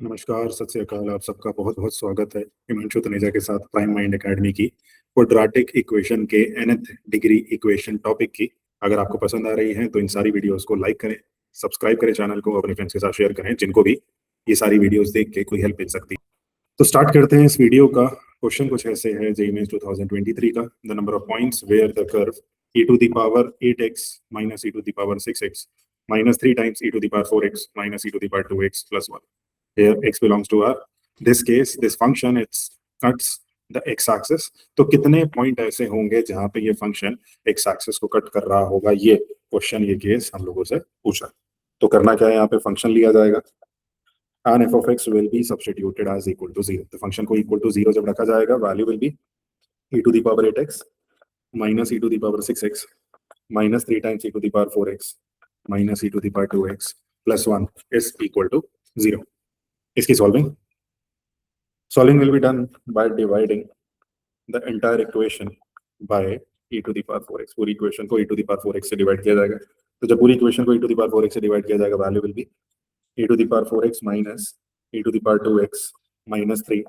नमस्कार, सत श्री अकाल। आप सबका बहुत बहुत स्वागत है हिमांशु तनेजा के साथ प्राइम माइंड एकेडमी की क्वाड्रेटिक इक्वेशन के nth डिग्री इक्वेशन टॉपिक की। अगर आपको पसंद आ रही है तो इन सारी वीडियोस को लाइक करें, सब्सक्राइब करें, चैनल को अपने फ्रेंड्स के साथ शेयर करें जिनको भी ये सारी वीडियोस देख के कोई हेल्प मिल सकती है। तो स्टार्ट करते हैं इस वीडियो का। क्वेश्चन कुछ ऐसे है, जेईई मेंस 2023 का। The number of points where the curve e to the power 8x minus e to the power 6x minus 3 times e to the power 4x minus e to the power 2x plus 1. Here x belongs to our this case this function it's cuts the x axis. तो कितने point ऐसे होंगे जहां पे ये function x axis को cut कर रहा होगा, ये क्वेश्चन, ये केस हम लोगों से पूछा। तो करना क्या है, यहाँ पे फंक्शन लिया जाएगा and f of x will be substituted as equal to 0. तो फंक्शन को इक्वल टू 0 जब रखा जाएगा, value will B e to the power 8x minus e to the power 6x minus 3 times e to the power 4x minus e to the power 2x plus 1 is equal to 0. इसकी solving will be done by dividing the entire equation by e to the power 4x. पूरी equation को e to the power 4x से divide किया जाएगा। तो जब पूरी equation को e to the power 4x से डिवाइड किया जाएगा, value will B e to the power 4x minus e to the power 2x minus 3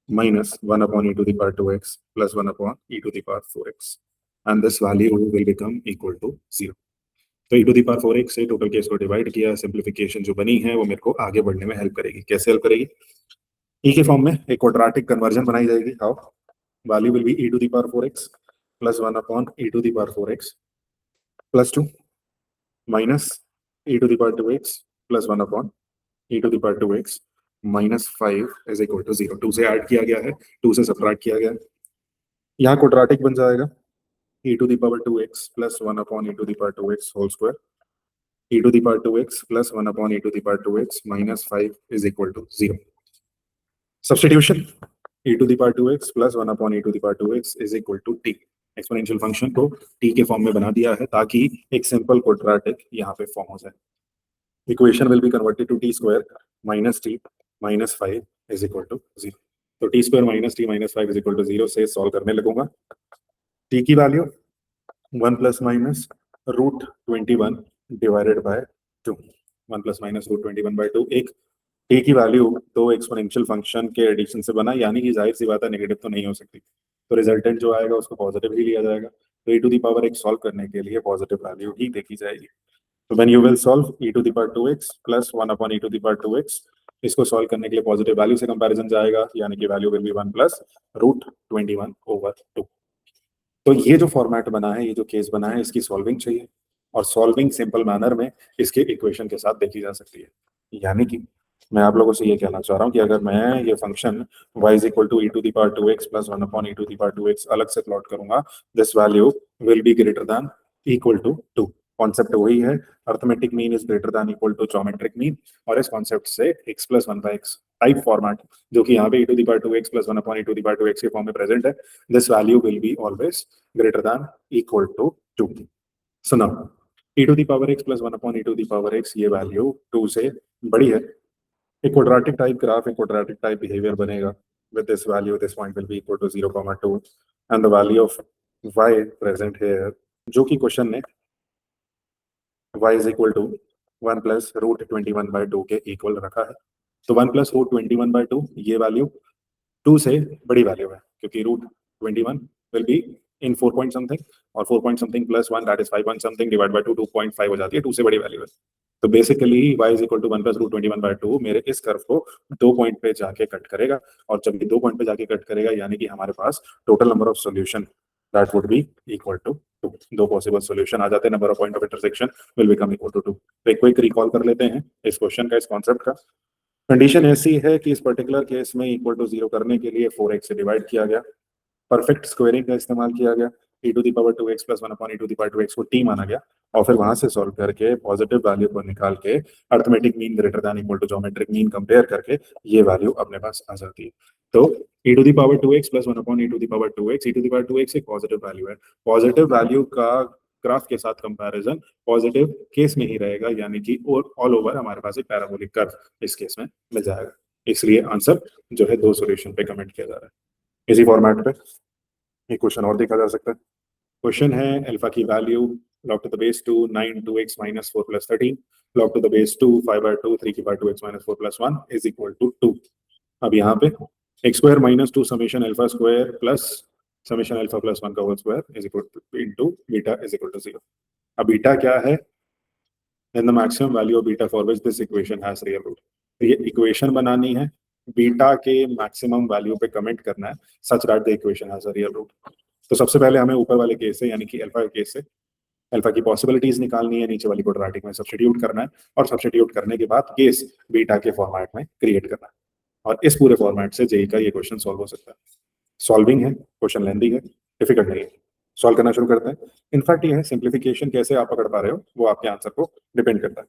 minus 1 upon e to the power 2x plus 1 upon e to the power 4x, and this value will become equal to 0. तो e to the power 4x से total case को divide किया, simplification जो बनी है वो मेरे को आगे बढ़ने में हेल्प करेगी। कैसे हेल्प करेगी? e के फॉर्म में एक क्वाड्रेटिक कन्वर्जन बनाई जाएगी। How? Value will B e to the power 4x plus 1 upon e to the power 4x plus 2 minus e to the power 2x plus 1 upon e to the power 2x minus 5 is equal to 0. 2 से add किया गया है, 2 से subtract किया गया है। यहाँ quadratic बन जाएगा e to the power 2x plus 1 upon e to the power 2x whole square, e to the power 2x plus 1 upon e to the power 2x minus 5 is equal to 0. Substitution, e to the power 2x plus 1 upon e to the power 2x is equal to t. Exponential function को t के form में बना दिया है ताकि एक simple quadratic यहाँ पे फॉर्म हो जाए। Equation will be converted to t square minus t minus 5 is equal to 0. तो t square minus t minus 5 is equal to 0 से सॉल्व करने लगूंगा। t की value 1 plus minus root 21 divided by 2, 1 plus minus root 21 by 2। एक t की value दो exponential function के addition से बना, यानी कि जाहिर सी बात है नेगेटिव तो नहीं हो सकती, तो रिजल्टेंट जो आएगा उसको पॉजिटिव ही लिया जाएगा। तो e to the power x solve करने के लिए पॉजिटिव वैल्यू ही देखी जाएगी। तो when you will solve e to the power 2x plus 1 upon e to the power 2x, इसको सॉल्व करने के लिए पॉजिटिव वैल्यू से कंपैरिजन जाएगा, यानी कि value will be 1 plus root 21 over 2। तो ये जो फॉर्मेट बना है, ये जो केस बना है, इसकी सॉल्विंग चाहिए, और सॉल्विंग सिंपल मैनर में इसके इक्वेशन के साथ देखी जा सकती है। यानी कि मैं आप लोगों से ये कहना चाह रहा हूँ कि अगर मैं ये function y is equal to e to the power 2x plus 1 upon e to the power 2x अलग से प्लॉट करूंगा, this value will be greater than equal to 2। Concept वही है, arithmetic mean is greater than equal to geometric mean, और इस concept से x plus 1 by x type format जो कि यहाँ पे e to the power 2x plus 1 upon e to the power 2x के फॉर्म में प्रेजेंट है, this value will be always greater than equal to 2। So now e to the power x plus 1 upon e to the power x, ये value 2 से बड़ी है। एक quadratic type graph, एक quadratic type behaviour बनेगा। with this value this point will be equal to 0, 2 and the value of y present here, जो कि question ने y is equal to 1 plus root 21 by 2 के इक्वल रखा है। तो 1 plus root 21 by 2, ये value 2 से बड़ी वैल्यू है, क्योंकि root 21 will be in 4 point something, और 4 point something plus 1 that is 5 point something divide by 2 2.5 हो जाती है, 2 से बड़ी वैल्यू है। तो basically y is equal to 1 plus root 21 by 2 मेरे इस कर्व को 2 पॉइंट पे जाके कट करेगा, और जब ये 2 पॉइंट पे जाके कट करेगा, यानी कि हमारे पास total number of solution that would be equal to 2। दो पॉसिबल सॉल्यूशन आ जाते हैं, number of point of intersection will become equal to 2। तो एक क्विक रिकॉल कर लेते हैं इस क्वेश्चन का, इस कॉन्सेप्ट का। कंडीशन ऐसी है कि इस पर्टिकुलर केस में इक्वल टू 0 करने के लिए 4x से डिवाइड किया गया, परफेक्ट स्क्वायरिंग का इस्तेमाल किया गया, e to the power 2x plus 1 upon e to the power 2x को t माना गया, और फिर वहां से सॉल्व करके पॉजिटिव वैल्यू को निकाल के arithmetic mean greater than equal to geometric mean compare करके ये वैल्यू अपने पास आ जाती है। तो e to the power 2x plus 1 upon e to the power 2x, e to the power 2x एक पॉजिटिव वैल्यू है। पॉजिटिव वैल्यू का graph के साथ कंपैरिजन पॉजिटिव केस में ही रहेगा, यानी कि ऑल ओवर हमारे पास एक पैराबोलिक कर्व इस केस में मिल जाएगा। इसलिए आंसर जो है दो सॉल्यूशन पे कमेंट किया जा रहा है। इसी फॉर्मेट पे एक क्वेश्चन और देखा जा सकता है। क्वेश्चन है अल्फा की value log to the base 2 9 2x minus 4 plus 13 log to the base 2 5/2 3 की power 2 x minus 4 plus 1 is equal to 2। अब यहाँ पे x square minus 2 summation alpha square plus summation alpha plus 1 का whole square is equal to into beta is equal to 0। अब beta क्या है? then the maximum value of beta for which this equation has real root। तो ये equation बनानी है, beta के maximum value पे कमेंट करना है such that the equation has a real root. तो सबसे पहले हमें ऊपर वाले केस से यानी कि अल्फा के केस से अल्फा की पॉसिबिलिटीज निकालनी है, नीचे वाली क्वाड्रेटिक में सब्स्टिट्यूट करना है और सब्स्टिट्यूट करने के बाद केस बीटा के फॉर्मेट में क्रिएट करना है और इस पूरे फॉर्मेट से जेई का ये क्वेश्चन सॉल्व हो सकता है। सॉल्विंग है, क्वेश्चन लेंदी है, डिफिकल्ट नहीं है। सॉल्व करना शुरू करते हैं। इनफैक्ट ये है सिंप्लीफिकेशन कैसे आप पकड़ पा रहे हो वो आपके आंसर को डिपेंड करता है।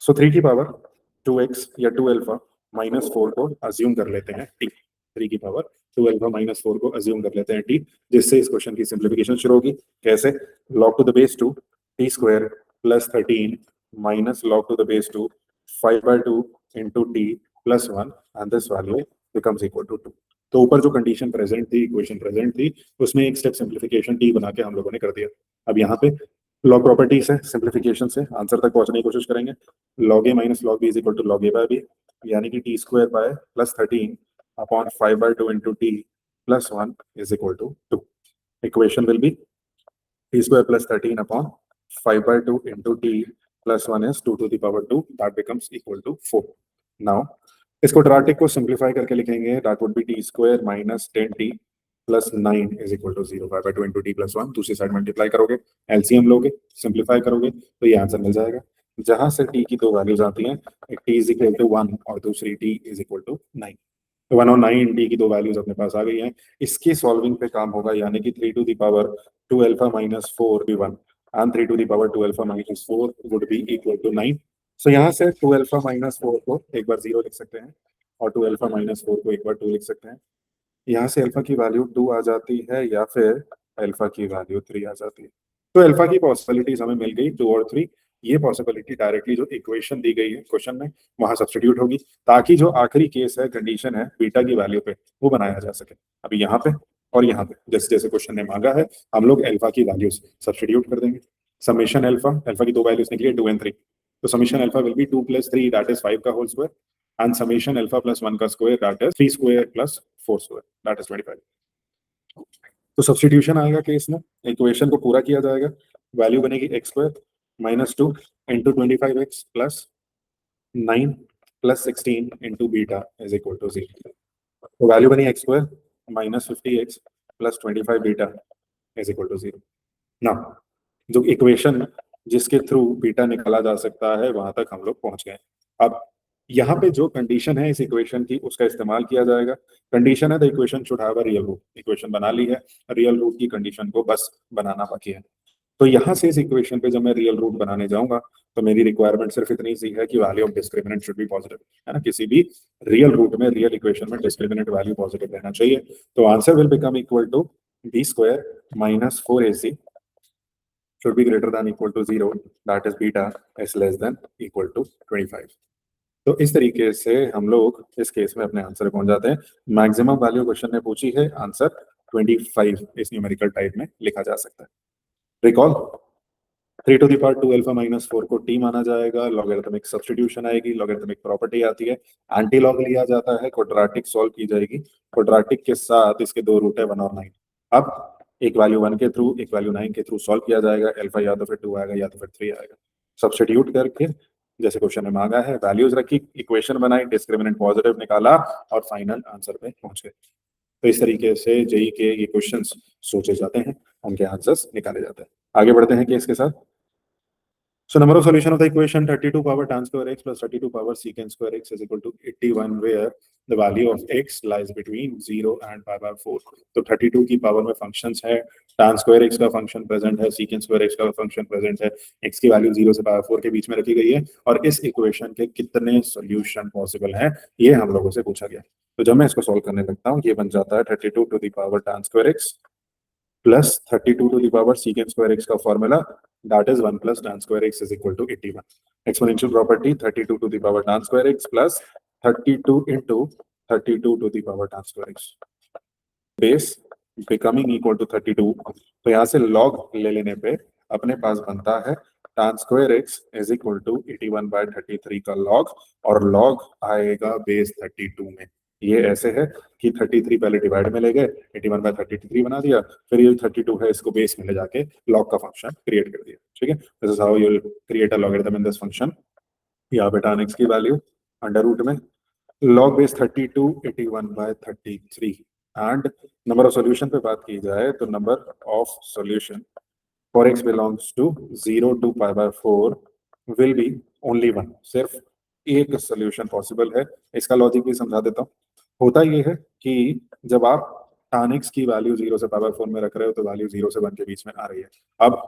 सो 3 की पावर 2x या 2 अल्फा माइनस 4 को अज्यूम कर लेते हैं t। 3 की पावर 2 अल्फा माइनस 4 को अज्यूम कर लेते हैं t, जिससे इस क्वेश्चन की सिंप्लीफिकेशन शुरू होगी। कैसे? log to the base 2 t square plus 13 minus log to the base 2 5/2 into t plus 1 and this value becomes equal to 2। तो ऊपर जो कंडीशन प्रेजेंट थी, इक्वेशन प्रेजेंट थी, उसमें एक स्टेप सिंप्लीफिकेशन t बना के हम लोगों ने कर दिया। अब यहाँ पे लॉग प्रॉपर्टीज है, सिंप्लीफिकेशन से आंसर तक पहुंचने की कोशिश करेंगे। log a minus log b is equal to log a by b, यानी कि t square by plus 13 upon 5/2 into t plus 1 is equal to 2। Equation will be t square plus 13 upon 5/2 into t plus 1 is 2 to the power 2, that becomes equal to 4। Now इस quadratic को simplify करके लिखेंगे, that would be t square minus 10t plus 9 is equal to 0। 5/2 into t plus 1 दूसरी side multiply करोगे, LCM लोगे, simplify करोगे तो ये आंसर मिल जाएगा। जहां से t की दो वैल्यूज आती हैं, एक t इज इक्वल टू 1 और दूसरी t इज इक्वल टू 9। तो 1 और 9 t की दो वैल्यूज अपने पास आ गई हैं। इसकी सॉल्विंग पे काम होगा, यानी कि 3 to the power 2 alpha minus 4 भी 1 and 3 to the power 2 alpha minus 4 would be equal to 9। So यहाँ से 2 अल्फा माइनस 4 को एक बार 0 लिख सकते हैं और 2 अल्फा माइनस 4 को एक बार 2 लिख सकते हैं। यहाँ से अल्फा की वैल्यू 2 आ जाती है या फिर अल्फा की वैल्यू 3 आ जाती है। तो अल्फा की पॉसिबिलिटीज हमें मिल गई 2 और 3। ये पॉसिबिलिटी डायरेक्टली जो इक्वेशन दी गई है क्वेश्चन में वहां सब्स्टिट्यूट होगी, ताकि जो आखिरी केस है, कंडीशन है बीटा की वैल्यू पे, वो बनाया जा सके। अभी यहाँ पे और यहाँ पे जैसे जैसे क्वेश्चन ने मांगा है, हम लोग अल्फा की वैल्यूज सब्स्टिट्यूट कर देंगे। समेशन अल्फा, अल्फा की दो वैल्यूज निकली 2 एंड 3, तो summation alpha will be 2 plus 3 that is 5 का whole square and summation alpha plus 1 का स्क्वायर that is 3 square plus 4 square that is 25। तो सब्स्टिट्यूशन आएगा केस में, इक्वेशन को पूरा किया जाएगा, वैल्यू बनेगी x square minus 2 into 25x plus 9 plus 16 into beta is equal to 0। तो वैल्यू बनी x square minus 50x plus 25 beta is equal to 0। ना जो इक्वेशन जिसके थ्रू बीटा निकाला जा सकता है वहां तक हम लोग पहुंच गए। अब यहाँ पे जो कंडीशन है इस इक्वेशन की, उसका इस्तेमाल किया जाएगा। कंडीशन है the equation should have a real root, equation बना ली है, रियल रूट की कंडीशन को बस बनाना बाकी है। तो यहाँ से इस इक्वेशन पे जब मैं रियल रूट बनाने जाऊंगा तो मेरी रिक्वायरमेंट सिर्फ इतनी सी है कि value of discriminant should be positive, है ना। किसी भी रियल रूट में, रियल इक्वेशन में डिस्क्रिमिनेंट वैल्यू पॉजिटिव रहना चाहिए। तो answer will become equal to b square minus 4ac should be greater than equal to 0, that is beta is less than equal to 25। तो इस तरीके से हम लोग इस केस में अपने आंसर पहुंच जाते हैं। मैक्सिमम वैल्यू क्वेश्चन ने पूछी है, आंसर 25 इस न्यूमेरिकल टाइप में लिखा जा सकता है। Recall 3 to the power 2 alpha minus 4 को t माना जाएगा, लॉगरिथमिक सब्स्टिट्यूशन आएगी, लॉगरिथमिक प्रॉपर्टी आती है, एंटी लॉग लिया जाता है, क्वाड्रेटिक सॉल्व की जाएगी। क्वाड्रेटिक के साथ इसके दो रूट है 1 और 9। अब एक वैल्यू 1 के थ्रू, एक वैल्यू 9 के थ्रू सॉल्व किया जाएगा। अल्फा या तो फिर 2 आएगा या तो फिर 3 आएगा। सब्स्टिट्यूट करके जैसे क्वेश्चन में मांगा है, वैल्यूज रखी, इक्वेशन बनाई, डिस्क्रिमिनेंट पॉजिटिव निकाला और फाइनल आंसर पे पहुंच गए। तो इस तरीके से जेई के ये क्वेश्चंस सोचे जाते हैं, उनके आंसर्स निकाले जाते हैं। आगे बढ़ते हैं केस के साथ। So number of solution of the equation 32 power tan square x plus 32 power secant square x is equal to 81, where the value of x lies between 0 and pi by 4। तो 32 की पावर में functions है, tan square x का function present है, secant square x का function present है, x की value 0 से पावर 4 के बीच में रखी गई है और इस इक्वेशन के कितने सॉल्यूशन पॉसिबल हैं ये हम लोगों से पूछा गया। तो जब मैं इसको सॉल्व करने लगता हूँ, ये बन जाता है 32 to the power tan square x plus 32 to the power secant square x का formula, that is 1 plus tan square x is equal to 81। Exponential property 32 to the power tan square x plus 32 into 32 to the power tan square x base becoming equal to 32। तो यहाँ से log ले लेने पे अपने पास बनता है tan square x is equal to 81/33 का log, और log आएगा बेस 32 में। ये ऐसे है कि 33 पहले डिवाइड में ले गए, 81/33 बना दिया, फिर ये 32 है इसको बेस में ले जाके log का फंक्शन क्रिएट कर दिया। ठीक है, this is how you will create a logarithm in this function. यहाँ पे tan x की वैल्यू अंडर रूट में log base 32 81/33, and number of solution पे बात की जाए तो number of solution for x belongs to 0 to π/4 will be only one. सिर्फ एक सोल्यूशन पॉसिबल है। इसका लॉजिक भी समझा देता हूँ। होता ये है कि जब आप tan x की वैल्यू 0 से π/4 में रख रहे हो तो वैल्यू 0 से 1 के बीच में आ रही है। अब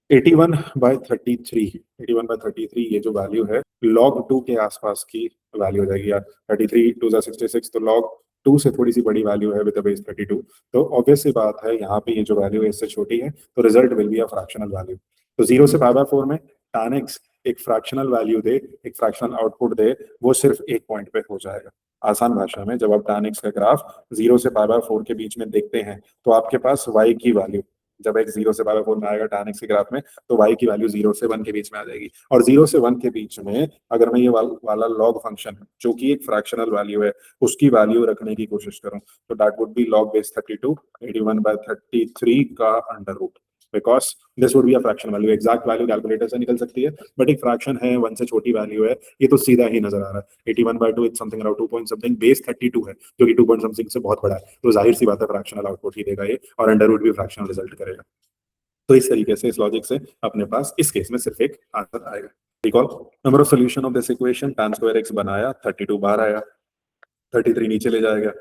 81/33 ये जो वैल्यू है log 2 के आसपास की वैल्यू हो जाएगी यार। 33 2 66, तो log 2 से थोड़ी सी बड़ी वैल्यू है विद बेस 32। तो ऑब्वियस सी बात है यहाँ पे ये जो वैल्यू है इससे छोटी है, तो result will be a fractional value. तो 0 से π/4 में tan x एक फ्रैक्शनल वैल्यू दे, एक फ्रैक्शनल आउटपुट दे, वो सिर्फ एक पॉइंट पे हो जाएगा। आसान भाषा में जब आप tan x का ग्राफ 0 से π/4 के बीच में देखते हैं तो आपके पास y की वैल्यू, जब x 0 से π/4 में आएगा tan x के ग्राफ में, तो y की वैल्यू 0 से 1 के बीच में आ जाएगी। और 0 से 1 के बीच में अगर मैं ये वाला log फंक्शन जो कि एक फ्रैक्शनल वैल्यू है उसकी वैल्यू रखने की कोशिश करूं तो that would be log base 32 81/33 का under root, because this would be a fraction value. Exact value calculator से निकल सकती है, बट एक फ्रैक्शन है, 1 से छोटी वैल्यू है, ये तो सीधा ही नजर आ रहा है। 81/2 it's something around 2 point something, base 32 है जो कि 2 पॉइंट समथिंग से बहुत बड़ा है, तो जाहिर सी बात है फ्रैक्शनल आउटपुट ही देगा ये, और अंडर रूट भी फ्रैक्शनल रिजल्ट करेगा। तो इस तरीके से, इस लॉजिक से अपने पास इस केस में सिर्फ एक आंसर आएगा। Recall number of solution of this equation, tan square x बनाया, 32 बाहर आया, 33 नीचे ले जाएगा,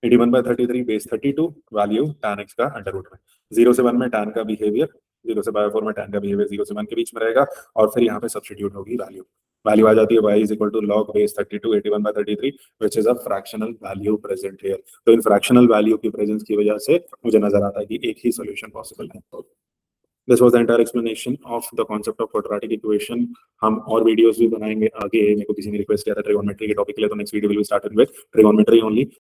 81/33 बेस 32 वैल्यू tan x का अंडर रूट में। 0 से 1 में tan का बिहेवियर, 0 से π/4 में tan का बिहेवियर 0 से 1 के बीच में रहेगा, और फिर यहाँ पे सब्स्टिट्यूट होगी वैल्यू। वैल्यू आ जाती है y is equal to log base 32 81/33 which is a fractional value present here. तो इन फ्रैक्शनल वैल्यू की प्रेजेंस की वजह से मुझे नजर आता है कि एक ही सॉल्यूशन पॉसिबल है। This was the entire explanation of the concept of quadratic equation. हम और वीडियोस भी बनाएंगे आगे। मेरे को किसी ने रिक्वेस्ट किया था ट्रिगोनोमेट्री के टॉपिक के लिए, तो next video will be started with trigonometry only.